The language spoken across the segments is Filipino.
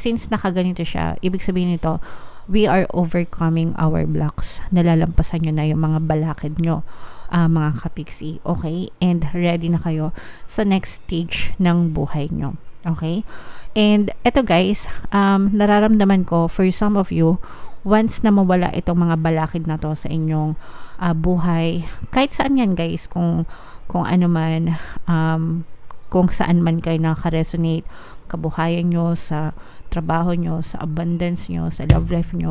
since nakaganito siya, ibig sabihin nito, we are overcoming our blocks. Nalalampasan nyo na yung mga balakid nyo, mga kapiksi. Okay? And ready na kayo sa next stage ng buhay nyo. Okay? And eto guys, nararamdaman ko for some of you, once na mawala itong mga balakid na to sa inyong buhay, kahit saan yan guys, kung ano man, kung saan man kayo naka-resonate, kabuhayan nyo, sa trabaho nyo, sa abundance nyo, sa love life nyo.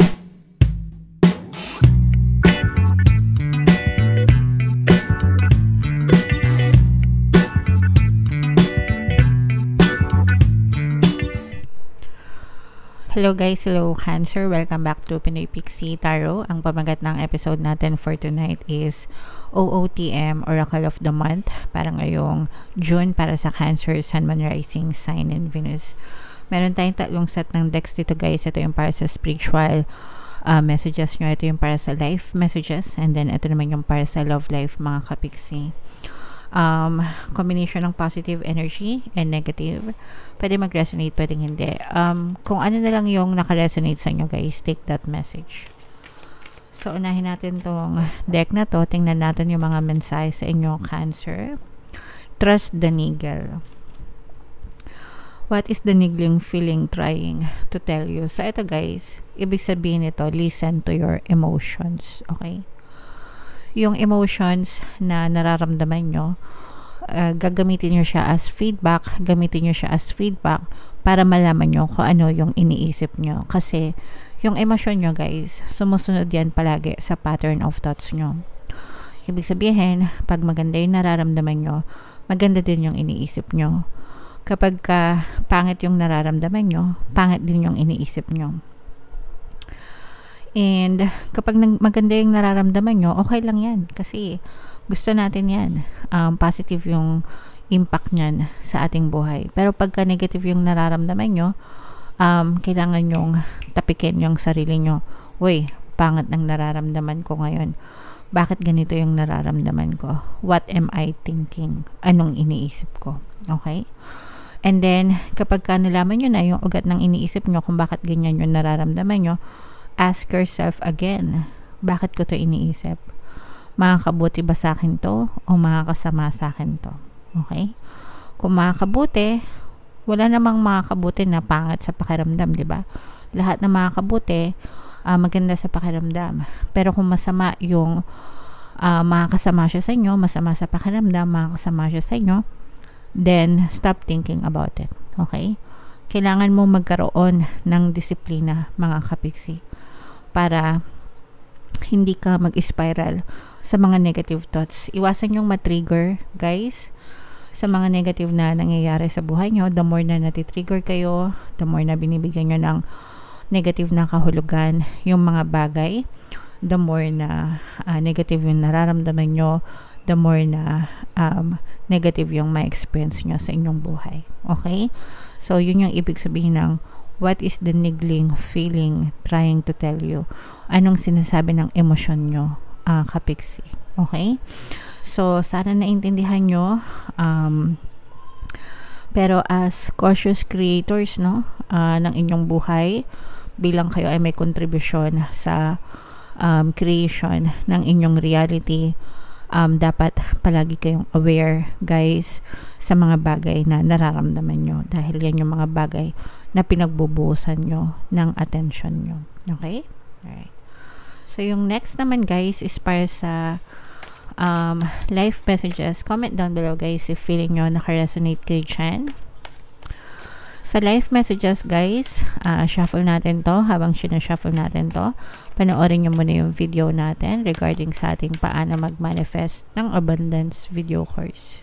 Hello guys, hello Cancer, welcome back to Pinoy Pixie Tarot. Ang pamagat ng episode natin for tonight is OOTM, Oracle of the Month, para ngayong June para sa Cancer, Sun, Moon, Rising, Sign, and Venus. Meron tayong tatlong set ng decks dito guys. Ito yung para sa spiritual messages nyo, ito yung para sa life messages, and then ito naman yung para sa love life mga kapiksi. Combination ng positive energy and negative. Pwede mag-resonate, pwedeng hindi. Kung ano na lang yung naka-resonate sa inyo guys, take that message. So, unahin natin tong deck na to. Tingnan natin yung mga mensahe sa inyo, Cancer. Trust the Niggle. What is the niggling feeling trying to tell you? So, ito guys, ibig sabihin nito, listen to your emotions. Okay? Yung emotions na nararamdaman nyo, gagamitin nyo siya as feedback, para malaman nyo kung ano yung iniisip nyo. Kasi, yung emosyon nyo guys, sumusunod yan palagi sa pattern of thoughts nyo. Ibig sabihin, pag maganda yung nararamdaman nyo, maganda din yung iniisip nyo. Kapag pangit yung nararamdaman nyo, pangit din yung iniisip nyo. And kapag maganda yung nararamdaman nyo, okay lang yan. Kasi gusto natin yan. Positive yung impact nyan sa ating buhay. Pero pagka negative yung nararamdaman nyo, kailangan nyong tapikin yung sarili nyo. Uy, pangit ng nararamdaman ko ngayon. Bakit ganito yung nararamdaman ko? What am I thinking? Anong iniisip ko? Okay? And then, kapag nalaman nyo na yung ugat ng iniisip nyo kung bakit ganyan yung nararamdaman nyo, ask yourself again, bakit ko to iniisip? Makakabuti ba sa akin to o makakasama sa akin to? Okay? Kung makakabuti, wala namang makakabuti na pangit sa pakiramdam, di ba? Lahat na makakabuti, maganda sa pakiramdam. Pero kung masama yung makakasama siya sa inyo, masama sa pakiramdam, makakasama siya sa inyo, then stop thinking about it. Okay? Kailangan mo magkaroon ng disiplina, mga kapiksi, para hindi ka mag-spiral sa mga negative thoughts. Iwasan yung matrigger, guys, sa mga negative na nangyayari sa buhay nyo. The more na natitrigger kayo, the more na binibigyan nyo ng negative na kahulugan yung mga bagay, the more na negative yung nararamdaman nyo, the more na negative yung ma-experience nyo sa inyong buhay. Okay? So, yun yung ibig sabihin ng what is the niggling feeling trying to tell you? Anong sinasabi ng emosyon nyo, kapiksi? Okay? So, sana naintindihan nyo. Pero as cautious creators, no, ng inyong buhay, bilang kayo ay may contribution sa creation ng inyong reality, dapat palagi kayong aware, guys, sa mga bagay na nararamdaman nyo. Dahil yan yung mga bagay na pinagbubuhusan nyo ng attention nyo. Okay? Alright. So, yung next naman, guys, is para sa life messages. Comment down below, guys, if feeling nyo naka-resonate kayo dyan. Sa life messages, guys, shuffle natin to. Habang sinashuffle natin to, panoorin nyo muna yung video natin regarding sa ating paano mag-manifest ng abundance video course.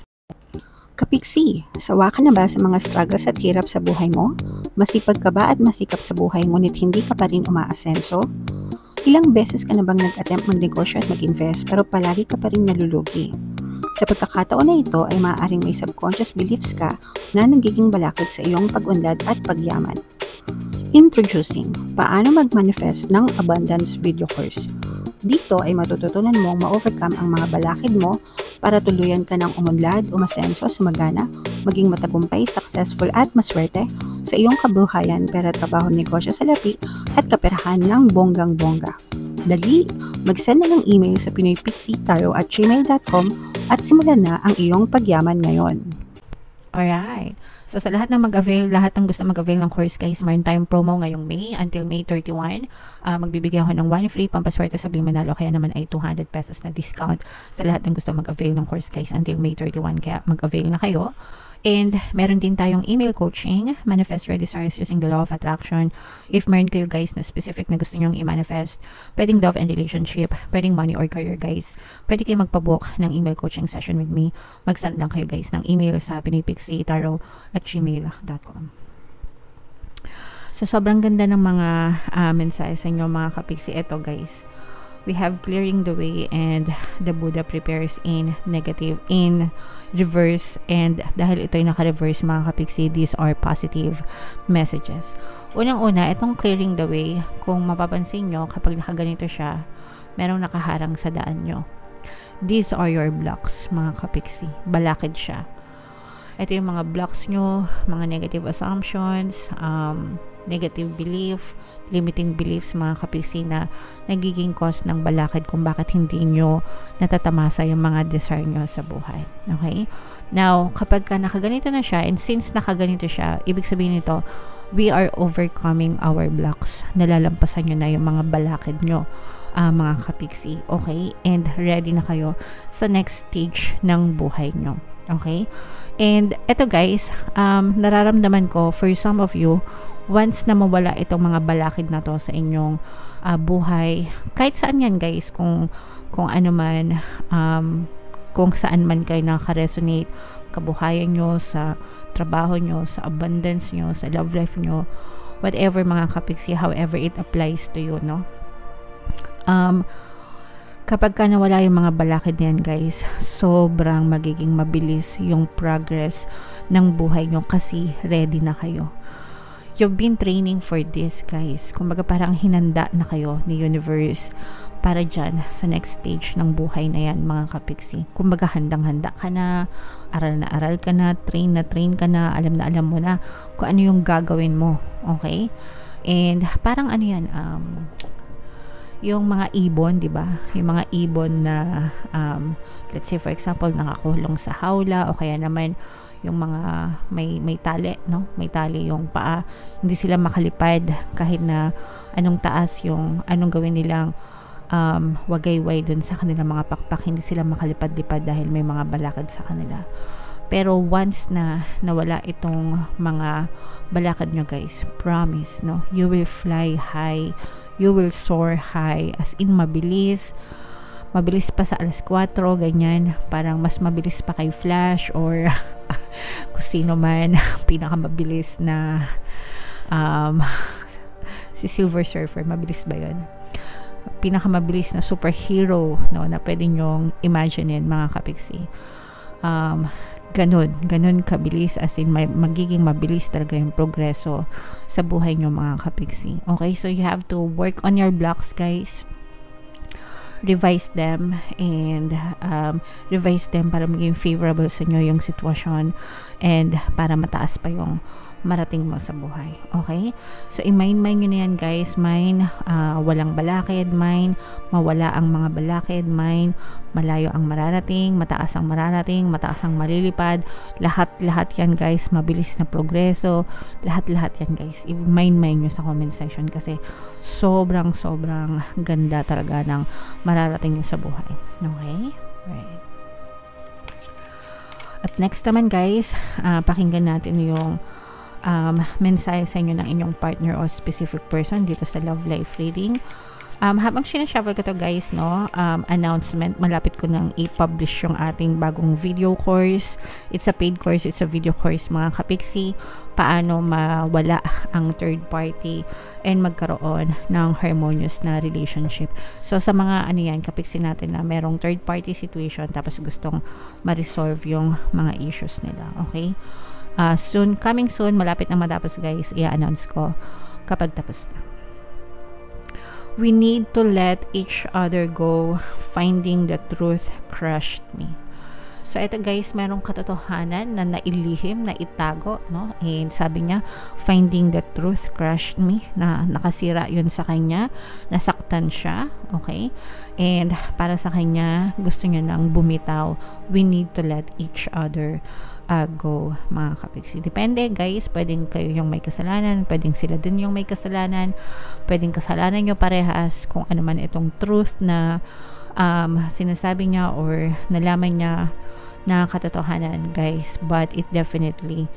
Kapiksi, sawa ka na ba sa mga struggles at hirap sa buhay mo? Masipag ka ba at masikap sa buhay ngunit hindi ka pa rin umaasenso? Ilang beses ka na bang nag-attempt magnegosyo at mag-invest pero palagi ka pa rin nalulugi? Sa pagkakataon na ito ay maaaring may subconscious beliefs ka na nagiging balakid sa iyong pag-unlad at pagyaman. Introducing, paano mag-manifest ng abundance video course. Dito ay matututunan mong ma-overcome ang mga balakid mo para tuluyan ka ng umunlad, umasenso, sumagana, maging matagumpay, successful at maswerte sa iyong kabuhayan, pera, trabaho, negosyo, salapi, at kaperahan ng bonggang-bongga. Dali, mag-send na ng email sa pinoypixietarot@gmail.com at simulan na ang iyong pagyaman ngayon. Alright. So, sa lahat ng mag-avail, lahat ng gusto mag-avail ng course, guys, mayroon tayong promo ngayong May until May 31. Magbibigay ako ng 1 free pampaswerte sa Bing Manalo, kaya naman ay 200 pesos na discount sa lahat ng gusto mag-avail ng course, guys, until May 31. Kaya mag-avail na kayo. And meron din tayong email coaching, manifest your desires using the law of attraction. If meron kayo, guys, na specific na gusto nyong i-manifest, pwedeng love and relationship, pwedeng money or career, guys, pwede kayo magpabook ng email coaching session with me. Mag-send lang kayo, guys, ng email sa pinoypixietarot@gmail.com. So, sobrang ganda ng mga mensahe sa inyo, mga kapiksi. Ito, guys, we have clearing the way, and the Buddha prepares in negative, in reverse, and dahil ito ay naka-reverse, mga kapiksi, these are positive messages. Unang-una, itong clearing the way, kung mapapansin nyo, kapag nakaganito siya, merong nakaharang sa daan nyo. These are your blocks, mga kapiksi. Balakid siya. Ito yung mga blocks nyo, mga negative assumptions, negative belief, limiting beliefs, mga kapiksi, na nagiging cause ng balakid kung bakit hindi nyo natatamasa yung mga desire nyo sa buhay. Okay? Now, kapag ka nakaganito na siya, and since nakaganito siya, ibig sabihin nito, we are overcoming our blocks. Nalalampasan nyo na yung mga balakid nyo, mga kapiksi. Okay? And ready na kayo sa next stage ng buhay nyo. Okay? And eto, guys, nararamdaman ko for some of you, once na mawala itong mga balakid na to sa inyong buhay, kahit saan yan, guys, kung ano man, kung saan man kayo nakaka-resonate, kabuhayan nyo, sa trabaho nyo, sa abundance nyo, sa love life nyo, whatever, mga kapiksi, however it applies to you, no? Kapag ka nawala yung mga balakid niyan, guys, sobrang magiging mabilis yung progress ng buhay nyo kasi ready na kayo. You've been training for this, guys. Kumbaga parang hinanda na kayo ni universe para dyan sa next stage ng buhay na yan, mga kapiksi. Kumbaga handang-handa ka na aral ka na train ka na, alam mo na kung ano yung gagawin mo. Okay? And parang ano yan, yung mga ibon, di ba? Yung mga ibon na let's say for example nakakulong sa hawla, o kaya naman yung mga may tali, no? May tali yung paa, hindi sila makalipad kahit na anong taas yung anong gawin nilang wagayway dun sa kanilang mga pakpak, hindi sila makalipad-lipad dahil may mga balakid sa kanila. Pero once na nawala itong mga balakad nyo, guys, promise, no, you will fly high, you will soar high, as in mabilis pa sa alas 4, ganyan, parang mas mabilis pa kay Flash or kung sino man pinakamabilis na si Silver Surfer, mabilis ba yun? Pinakamabilis na superhero, no, na pwede nyong imaginein, mga kapiksi. Ganun kabilis, as in magiging mabilis talaga yung progreso sa buhay nyo, mga kapiksi. Okay, so you have to work on your blocks, guys. Revise them and revise them para maging favorable sa inyo yung sitwasyon and para mataas pa yung marating mo sa buhay. Okay? So, i-mind nyo na yan, guys. Mind, walang balakid. Mind, mawala ang mga balakid. Mind, malayo ang mararating. Mataas ang mararating. Mataas ang malilipad. Lahat yan, guys. Mabilis na progreso. Lahat yan, guys. I-mind nyo sa comment section kasi sobrang ganda talaga ng mararating nyo sa buhay. Okay? Right. At next naman, guys, pakinggan natin yung mensahe sa inyo ng inyong partner o specific person dito sa love life reading. Habang sinashuffle ko to, guys, no, announcement, malapit ko nang i-publish yung ating bagong video course. It's a paid course, it's a video course, mga kapiksi, paano mawala ang third party and magkaroon ng harmonious na relationship. So sa mga kapiksi natin na merong third party situation tapos gustong ma-resolve yung mga issues nila. Okay? Coming soon, malapit na matapos, guys, i-announce ko kapag tapos na. We need to let each other go. Finding the truth crushed me. So, ito guys, merong katotohanan na nailihim, na itago, no? And sabi niya, finding the truth crushed me, na nakasira yun sa kanya, nasaktan siya, okay? And para sa kanya, gusto niya nang bumitaw. We need to let each other go, mga kapiksi. Depende guys, pwedeng kayo yung may kasalanan, pwedeng sila din yung may kasalanan, pwedeng kasalanan nyo parehas, kung ano man itong truth na sinasabi niya or nalaman niya na katotohanan guys, but it definitely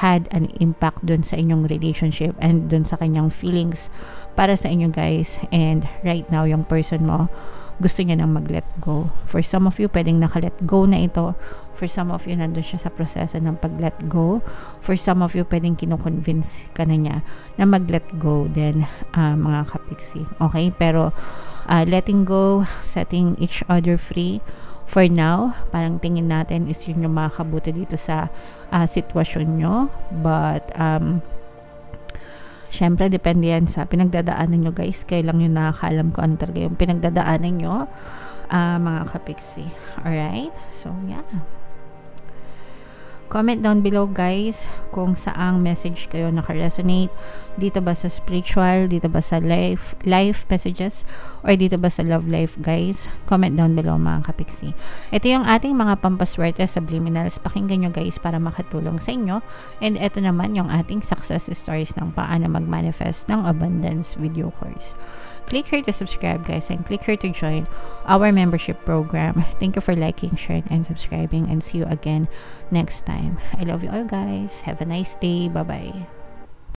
had an impact dun sa inyong relationship and dun sa kanyang feelings para sa inyo guys. And right now yung person mo gusto niya nang mag-let go. For some of you, pwedeng naka-let go na ito. For some of you, nandun siya sa proseso ng pag-let go. For some of you, pwedeng kino-convince ka na niya na mag-let go din, mga kapiksi. Okay? Pero letting go, setting each other free, for now, parang tingin natin is yun yung makakabuti dito sa sitwasyon nyo. But syempre, depende yan sa pinagdadaanan nyo guys. Kayo lang yung nakakaalam ko ano talaga yung pinagdadaanan nyo, mga kapiksi. Alright? So, yeah. Comment down below guys kung saang message kayo naka-resonate. Dito ba sa spiritual, dito ba sa life messages, or dito ba sa love life guys? Comment down below mga kapiksi. Ito yung ating mga pampaswerte subliminals. Pakinggan nyo guys para makatulong sa inyo. And ito naman yung ating success stories ng paano mag-manifest ng abundance video course. Click here to subscribe guys, and click here to join our membership program. Thank you for liking, sharing, and subscribing, and see you again next time. I love you all guys. Have a nice day. Bye-bye.